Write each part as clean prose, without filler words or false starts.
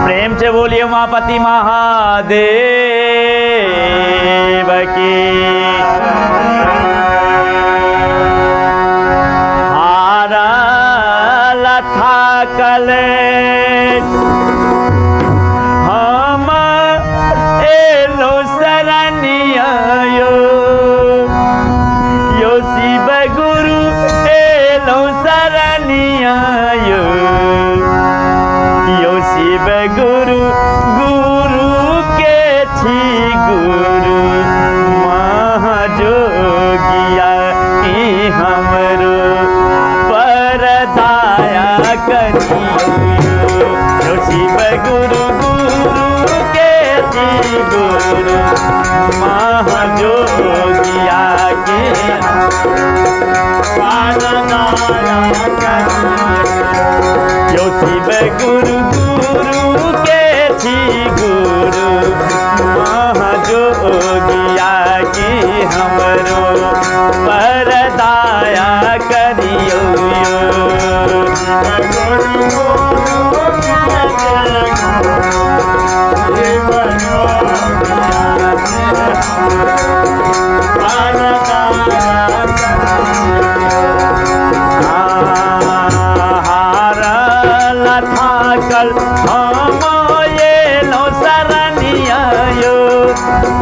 प्रेम से बोलिए उमापति महादेव की। हारल था कल हम एलो शरणिया यो शिव गुरु एलो शरणिया यो शिव गुरु गुरु के छी गुरु महाजोगिया ई हमरो पर दाया करियो यो शिव गुरु गुरु के छी गुरु महाजोगिया के पर दाया करियो यो शिव गुरु गुरु के छी गुरु महाजोगिया के हमरो पर दाया करियो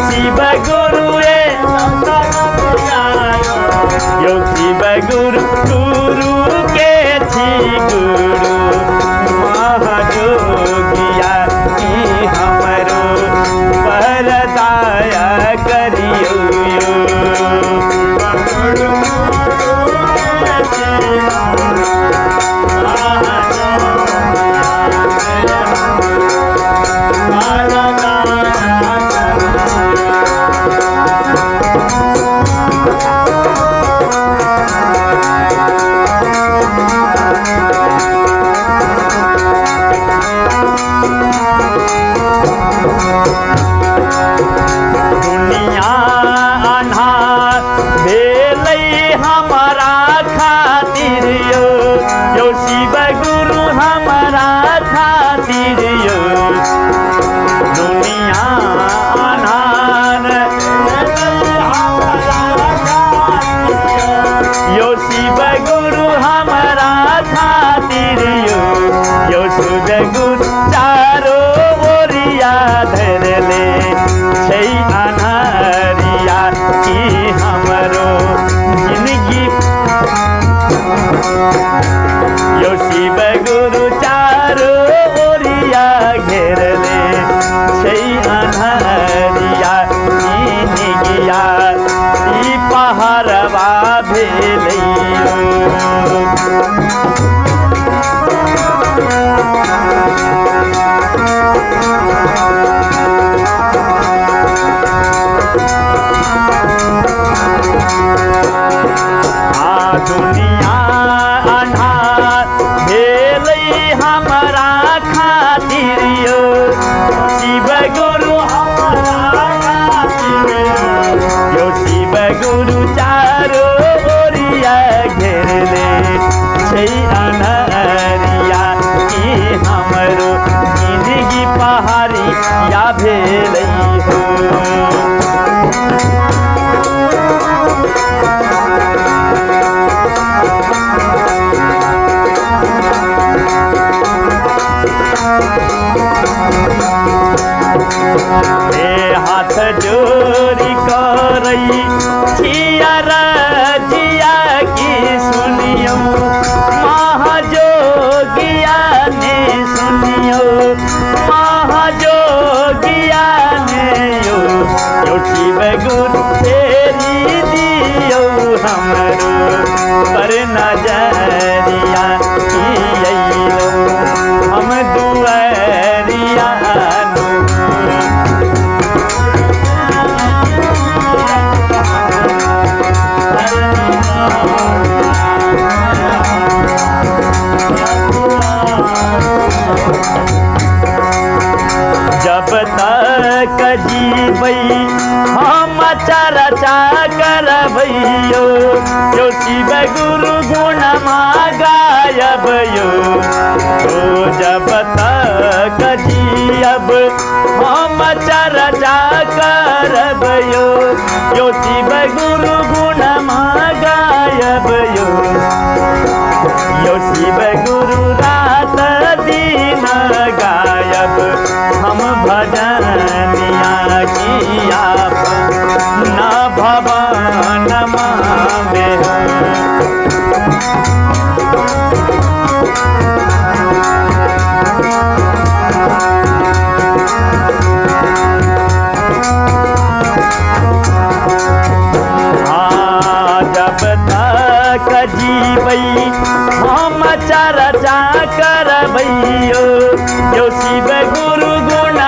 शिव गुरु यो शिव गुरु गुरु के छी गुरु महाजोगिया की हमरो पर दाया करियो शिव गुरु हमारा खातिर यो दुनिया अनार यो शिव गुरु हमारा खातिर यो सुध गुरु चारो ओरिया धरले छै अनारिया की हमरो जिंदगी यो शिव गुरु चारो ओरिया घेरले छै अन्हरिया निगिया ई पहाड़वा भेलैयो दुनिया हमारा खातिर यो शिव गुरु हमारा खातिर यो शिव गुरु चारो ओरिया घेरले छै अनहरिया की हमरो जिंदगी पहाड़िया भेलै हो हाथ जोड़ी करई छिया रजिया की सुनियो महाजोगिया ने सुनियो महाजोगिया ने यो शिव गुरु तेरी दियो हमरो पर नजरिया की अइलो हम दुआरिया जब तक जीवई हम चर्चा करबैयो यो शिव गुरु गुण गायब यो तो जब तक जी अब हम चर्चा करब यो शिव गुरु गुण गायब यो शिव गुरु रात दिन गायब हम भजनिया किया न भवन में जीवई हम चर्चा करबैयो यो शिव गुरु गुण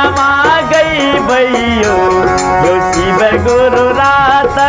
गैबैयो यो शिव गुरु रात